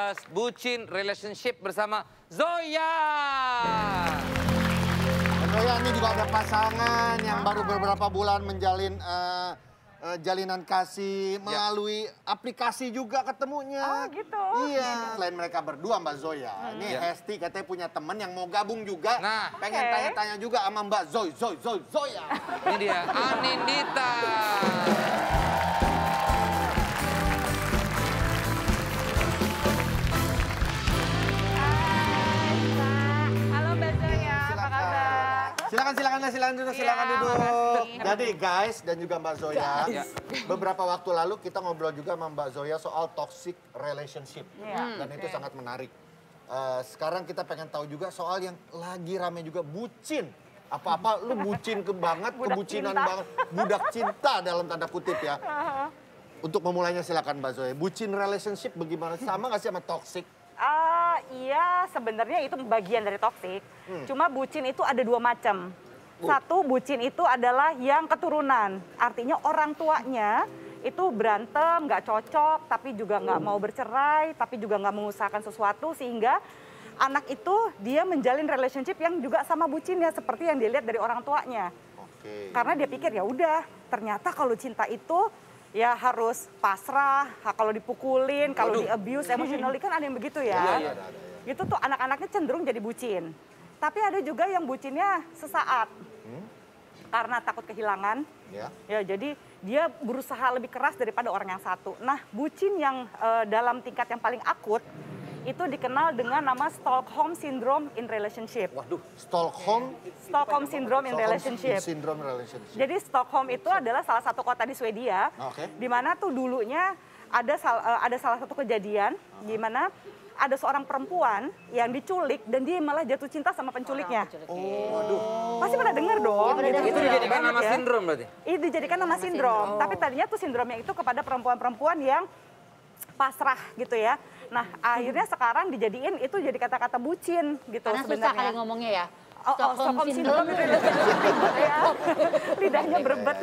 membahas bucin relationship bersama Zoya. Zoya ini juga ada pasangan yang baru beberapa bulan menjalin jalinan kasih melalui aplikasi juga ketemunya. Oh gitu? Iya. Selain mereka berdua Mbak Zoya, ini Hesti katanya punya teman yang mau gabung juga. Nah, pengen tanya-tanya juga sama Mbak Zoya. Ini dia, Anindita. Halo Mbak Zoya, apa kabar? Silakan duduk. Jadi guys dan juga Mbak Zoya, beberapa waktu lalu kita ngobrol juga sama Mbak Zoya soal toxic relationship. Dan itu sangat menarik. Sekarang kita pengen tahu juga soal yang lagi rame juga bucin. Apa-apa lu bucin banget, kebucinan banget. Budak cinta dalam tanda kutip ya. Untuk memulainya silakan Mbak Zoya. Bucin relationship bagaimana? Sama nggak sih sama toxic? Iya, sebenarnya itu bagian dari toksik. Cuma bucin itu ada dua macam. Satu, bucin itu adalah yang keturunan. Artinya orang tuanya itu berantem, nggak cocok, tapi juga nggak mau bercerai, tapi juga nggak mengusahakan sesuatu, sehingga anak itu dia menjalin relationship yang juga sama bucinnya, seperti yang dilihat dari orang tuanya. Karena dia pikir ya udah, ternyata kalau cinta itu ya harus pasrah, kalau dipukulin, kalau di-abuse emotionally, kan ada yang begitu ya. Gitu tuh anak-anaknya cenderung jadi bucin. Tapi ada juga yang bucinnya sesaat. Karena takut kehilangan. Ya, jadi dia berusaha lebih keras daripada orang yang satu. Nah, bucin yang dalam tingkat yang paling akut, itu dikenal dengan nama Stockholm Syndrome in Relationship. Waduh, Stockholm Syndrome in Relationship. Jadi Stockholm itu adalah salah satu kota di Swedia, di mana tuh dulunya ada salah satu kejadian di mana ada seorang perempuan yang diculik dan dia malah jatuh cinta sama penculiknya. Waduh. Pasti pernah dengar dong. Itu dijadikan nama sindrom berarti? Itu dijadikan nama sindrom. Tapi tadinya tuh sindromnya itu kepada perempuan-perempuan yang pasrah gitu ya. Nah, akhirnya sekarang dijadiin itu jadi kata-kata bucin gitu sebenarnya. Karena susah kali ngomongnya ya. Stockholm Syndrome ya. Lidahnya berebet.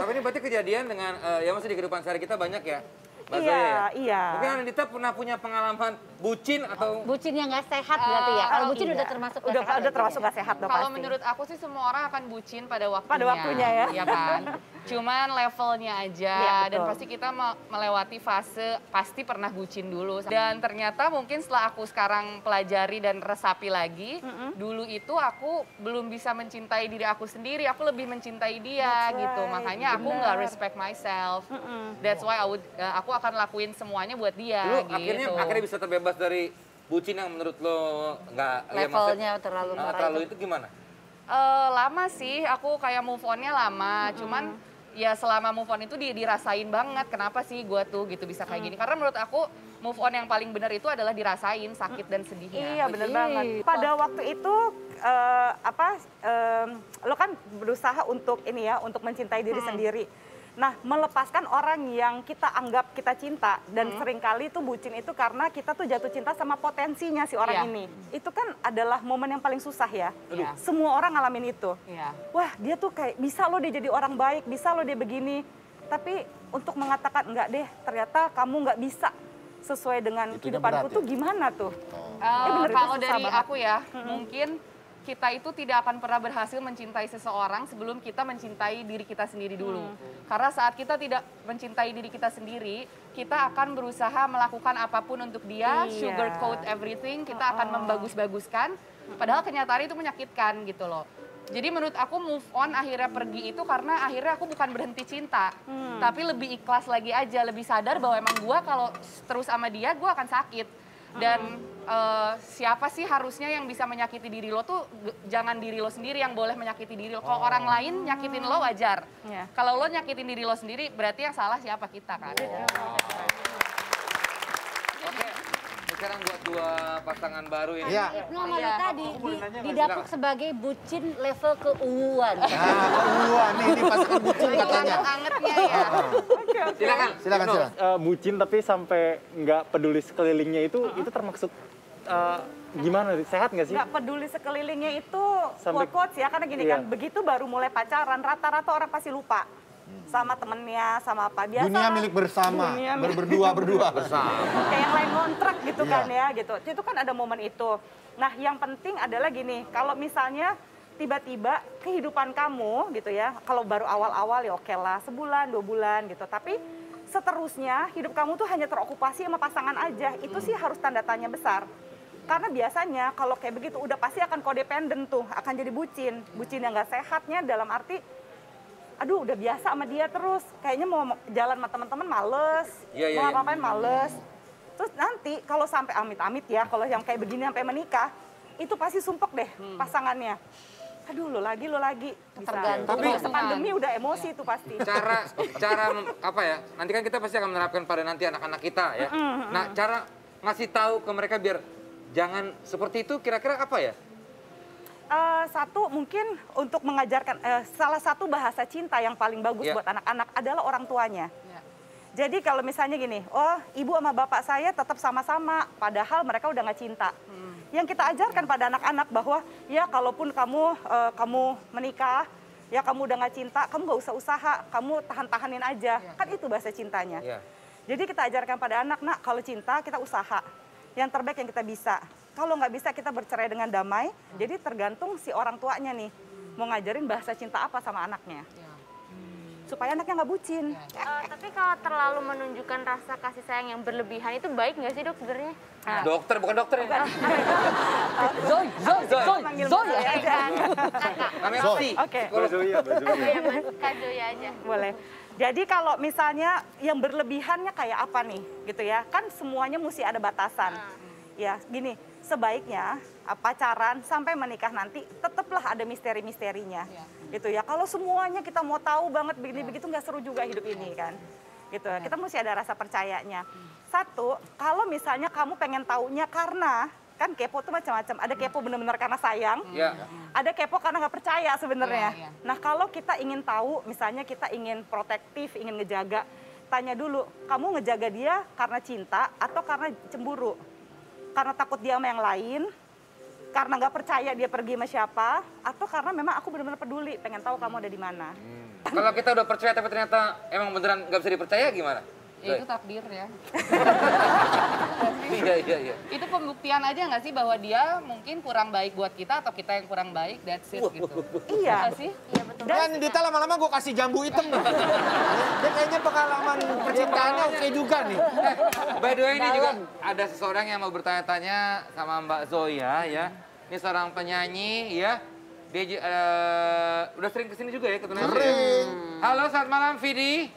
Tapi ini berarti kejadian dengan, ya masih di kehidupan sehari kita banyak ya? Iya. Mungkin Anindita pernah punya pengalaman bucin atau... Bucin yang nggak sehat berarti ya? Kalau bucin udah termasuk nggak sehat? Udah termasuk nggak sehat dong pasti. Kalau menurut aku sih semua orang akan bucin pada waktunya. Pada waktunya ya. Iya kan? Cuman levelnya aja. Ya, dan pasti kita melewati fase, pasti pernah bucin dulu. Dan ternyata mungkin setelah aku sekarang pelajari dan resapi lagi, dulu itu aku belum bisa mencintai diri aku sendiri. Aku lebih mencintai dia gitu. Makanya aku nggak respect myself. That's why aku akan lakuin semuanya buat dia. Lu gitu. akhirnya bisa terbebas dari bucin yang menurut lo nggak... Levelnya terlalu terlalu itu gimana? Lama sih, aku kayak move on-nya lama. Cuman ya selama move on itu dirasain banget. Kenapa sih gue tuh gitu bisa kayak gini? Karena menurut aku move on yang paling benar itu adalah dirasain sakit dan sedihnya. Iya bener banget. Pada waktu itu lo kan berusaha untuk ini ya, untuk mencintai diri sendiri. Nah, melepaskan orang yang kita anggap kita cinta dan seringkali tuh bucin itu karena kita tuh jatuh cinta sama potensinya si orang ini. Itu kan adalah momen yang paling susah ya. Semua orang ngalamin itu. Wah, dia tuh kayak bisa loh dia jadi orang baik, bisa loh dia begini. Tapi untuk mengatakan enggak deh, ternyata kamu nggak bisa sesuai dengan kehidupanku tuh gimana tuh? Kalau dari aku ya, mungkin kita itu tidak akan pernah berhasil mencintai seseorang sebelum kita mencintai diri kita sendiri dulu. Karena saat kita tidak mencintai diri kita sendiri, kita akan berusaha melakukan apapun untuk dia, sugarcoat everything, kita akan membagus-baguskan, padahal kenyataan itu menyakitkan gitu loh. Jadi menurut aku move on akhirnya pergi itu karena akhirnya aku bukan berhenti cinta, tapi lebih ikhlas lagi aja, lebih sadar bahwa emang gue kalau terus sama dia, gue akan sakit. Dan siapa sih harusnya yang bisa menyakiti diri lo tuh jangan diri lo sendiri yang boleh menyakiti diri lo. Kalau orang lain nyakitin lo wajar. Kalau lo nyakitin diri lo sendiri berarti yang salah siapa kita kan. Oke, sekarang buat dua pasangan baru ini. Ibnu sama Lita didapuk sebagai bucin level keuuan. Keuuan nih, ini pasangan bucin katanya. Anget-angetnya ya. Silakan. Bucin tapi sampai nggak peduli sekelilingnya itu termasuk gimana? Sehat nggak sih? Nggak peduli sekelilingnya itu quote-quotes ya, karena gini kan, begitu baru mulai pacaran, rata-rata orang pasti lupa. sama temennya, sama apa. Biasa Dunia lah. milik bersama, Dunia milik- berdua bersama. Kayak yang lain ngontrak gitu Iya. kan ya gitu. Itu kan ada momen itu. Nah yang penting adalah gini, kalau misalnya tiba-tiba kehidupan kamu gitu ya, kalau baru awal-awal ya oke lah, sebulan, 2 bulan gitu. Tapi seterusnya hidup kamu tuh hanya terokupasi sama pasangan aja. Itu sih harus tanda tanya besar. Karena biasanya kalau kayak begitu udah pasti akan codependent tuh, akan jadi bucin. Bucin yang gak sehatnya dalam arti, aduh udah biasa sama dia terus. Kayaknya mau jalan sama teman-teman males, Iya, iya, mau iya. ngapain males. Terus nanti kalau sampai amit-amit ya, kalau yang kayak begini sampai menikah, itu pasti sumpek deh pasangannya. Aduh lo lagi. Bisa. Tergantung Tapi- Kalau pandemi udah emosi tuh pasti. Apa ya? Nanti kan kita pasti akan menerapkan pada nanti anak-anak kita ya. Nah, cara ngasih tahu ke mereka biar jangan seperti itu kira-kira apa ya? Satu mungkin untuk mengajarkan, salah satu bahasa cinta yang paling bagus Iya. buat anak-anak adalah orang tuanya. Iya. Jadi kalau misalnya gini, oh ibu sama bapak saya tetap sama-sama, padahal mereka udah nggak cinta. Yang kita ajarkan pada anak-anak bahwa ya kalaupun kamu menikah, ya kamu udah nggak cinta, kamu nggak usah usaha, kamu tahan-tahanin aja. Kan itu bahasa cintanya. Iya. Jadi kita ajarkan pada anak, nak kalau cinta kita usaha. Yang terbaik yang kita bisa. Kalau nggak bisa kita bercerai dengan damai, jadi tergantung si orang tuanya nih. Mau ngajarin bahasa cinta apa sama anaknya. Supaya anaknya nggak bucin. Tapi kalau terlalu menunjukkan rasa kasih sayang yang berlebihan itu baik nggak sih dok sebenarnya? Dokter bukan dokter ya? Zoy. Manggil Zoy. saya aja. Namanya Zoy. Psi. Oke, Mbak Zoya. Iya mas, Kak Zoya aja. boleh. Jadi kalau misalnya yang berlebihannya kayak apa nih, gitu ya? Kan semuanya mesti ada batasan. Ya, gini, sebaiknya pacaran sampai menikah nanti tetaplah ada misteri-misterinya. Gitu ya. Kalau semuanya kita mau tahu banget begini begitu nggak seru juga hidup ini kan. Gitu. Kita mesti ada rasa percayanya. Satu, kalau misalnya kamu pengen taunya karena kan kepo tuh macam-macam. Ada kepo benar-benar karena sayang. Iya. Ada kepo karena nggak percaya sebenarnya. Iya, iya. Nah kalau kita ingin tahu, misalnya kita ingin protektif, ingin ngejaga, tanya dulu, kamu ngejaga dia karena cinta atau karena cemburu? Karena takut dia sama yang lain, karena nggak percaya dia pergi sama siapa, atau karena memang aku benar-benar peduli, pengen tahu kamu ada di mana. Kalau kita udah percaya tapi ternyata emang beneran nggak bisa dipercaya gimana? Ya, itu takdir ya. Iya. Itu pembuktian aja nggak sih bahwa dia mungkin kurang baik buat kita atau kita yang kurang baik, that's it gitu. Iya. Nggak sih? Iya betul. Dan Dita lama-lama gue kasih jambu hitam nih. Dia kayaknya pengalaman percintaannya oke juga nih. By the way ini juga ada seseorang yang mau bertanya-tanya sama Mbak Zoya ya. Ini seorang penyanyi ya. Dia udah sering kesini juga ya ke Tunai. Sering. Halo, selamat malam Vidi.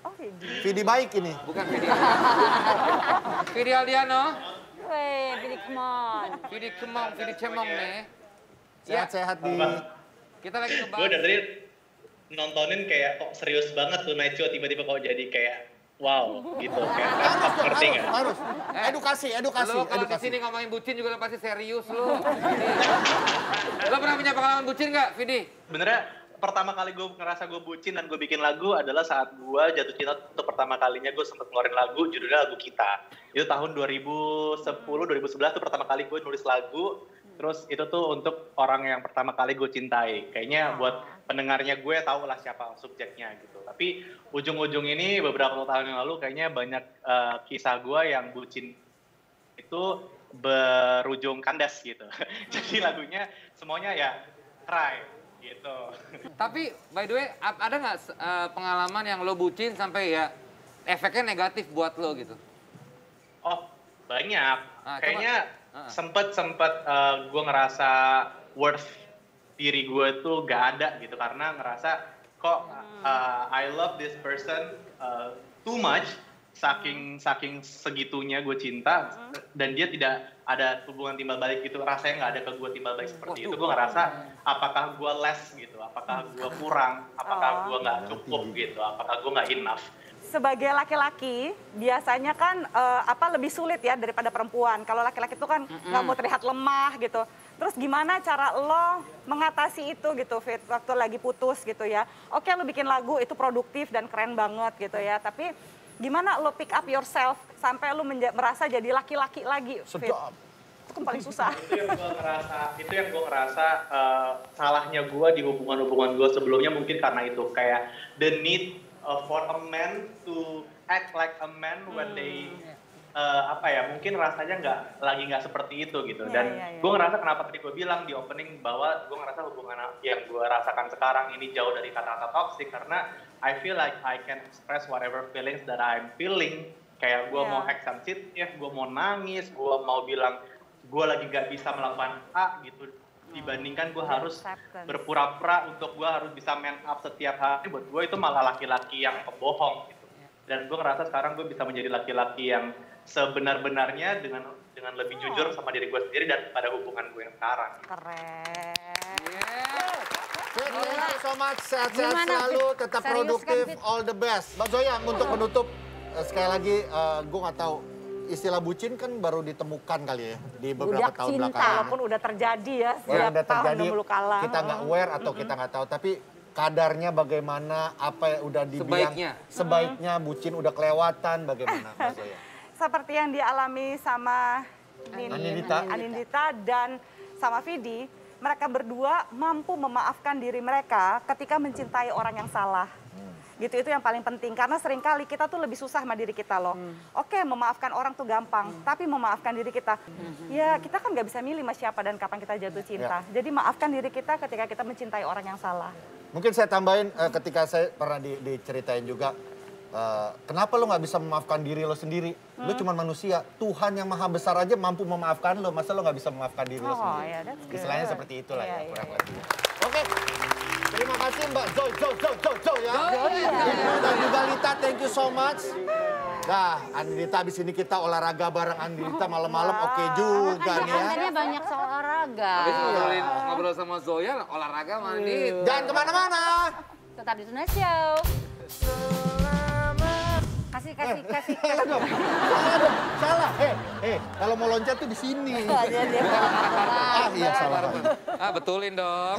Oh, Vidi. Vidi baik ini. Bukan Vidi. Vidi Aldiano. Weh, Billy, come on. Vidi Kemong, Vidi Cemong nih. Sehat-sehat di... Kita lagi Gue ngebahas. dari nontonin kayak kok serius banget tuh Night Show tiba-tiba kok jadi kayak wow gitu kayak ngerti nggak? Harus. Edukasi. Lo kalau kesini ngomongin bucin juga lo pasti serius lo. Lo pernah punya pengalaman bucin nggak, Vidi? Benernya pertama kali gue ngerasa gue bucin dan gue bikin lagu adalah saat gue jatuh cinta untuk pertama kalinya gue sempet ngeluarin lagu judulnya lagu Kita. Itu tahun 2010-2011 tuh pertama kali gue nulis lagu. Terus itu tuh untuk orang yang pertama kali gue cintai. Kayaknya buat pendengarnya gue tau lah siapa subjeknya gitu. Tapi ujung-ujung ini beberapa tahun yang lalu kayaknya banyak kisah gue yang bucin itu berujung kandas gitu. Jadi lagunya semuanya ya cry gitu. Tapi by the way, ada nggak pengalaman yang lo bucin sampai ya efeknya negatif buat lo gitu? Oh banyak. Ah, Kayaknya coba. sempet gue ngerasa worth diri gue tuh gak ada gitu karena ngerasa kok I love this person too much saking segitunya gue cinta dan dia tidak ada hubungan timbal balik gitu, rasanya nggak ada ke gue timbal balik seperti itu. Gue ngerasa apakah gue less gitu, apakah gue kurang, apakah gue nggak cukup gitu, apakah gue nggak enough. Sebagai laki-laki biasanya kan lebih sulit ya daripada perempuan. Kalau laki-laki itu kan nggak mau terlihat lemah gitu. Terus gimana cara lo mengatasi itu gitu, Fit, waktu lagi putus gitu ya? Oke, lo bikin lagu itu produktif dan keren banget gitu ya. Tapi gimana lo pick up yourself sampai lo merasa jadi laki-laki lagi, Fit? Sedap. itu kan paling susah. Itu yang gue ngerasa salahnya gue di hubungan-hubungan gue sebelumnya mungkin karena itu kayak the need for a man to act like a man when they mungkin rasanya nggak seperti itu gitu. Dan gue ngerasa kenapa tadi gue bilang di opening bahwa gue ngerasa hubungan yang gue rasakan sekarang ini jauh dari kata-kata toxic karena I feel like I can express whatever feelings that I'm feeling. Kayak gue mau act sensitive, gue mau nangis, gue mau bilang gue lagi gak bisa melakukan A gitu. Dibandingkan gue harus berpura-pura untuk gue harus bisa man up setiap hari. Buat gue itu malah laki-laki yang pembohong gitu. Dan gue ngerasa sekarang gue bisa menjadi laki-laki yang sebenar-benarnya dengan lebih jujur sama diri gue sendiri dan pada hubungan gue yang sekarang. Keren. Thank you so much, sehat-sehat selalu, tetap produktif, all the best. Mbak Zoya, untuk menutup, sekali lagi gue nggak tahu, istilah bucin kan baru ditemukan kali ya di beberapa tahun belakangan. Walaupun udah terjadi ya, setiap tahun dulu kalah. Kita nggak aware atau kita nggak tahu, tapi kadarnya bagaimana, apa yang udah dibilang, sebaiknya bucin udah kelewatan, bagaimana Mbak Zoya? Seperti yang dialami sama Anindita dan sama Vidi, mereka berdua mampu memaafkan diri mereka ketika mencintai orang yang salah. Gitu, itu yang paling penting. Karena seringkali kita tuh lebih susah sama diri kita loh. Oke, memaafkan orang tuh gampang. Tapi memaafkan diri kita, ya kita kan nggak bisa milih sama siapa dan kapan kita jatuh cinta. Jadi maafkan diri kita ketika kita mencintai orang yang salah. Mungkin saya tambahin, ketika saya pernah diceritain juga, kenapa lo nggak bisa memaafkan diri lo sendiri? Lo cuma manusia. Tuhan yang maha besar aja mampu memaafkan lo. Masa lo nggak bisa memaafkan diri lo sendiri? Istilahnya seperti itulah ya, kurang lebih. Oke, terima kasih Mbak Zoy ya. Ibu dan juga Lita, thank you so much. Nah, Andita abis ini kita olahraga bareng Andita malam-malam, oke juga nih ya. Kontennya banyak soal olahraga. Habis ngobrol sama Zoya, olahraga mandi. Jangan kemana-mana. Tetap di Tuna Show. Kasih. Salah. Kalau mau loncat tuh di sini. Dia iya salah. Betulin dong.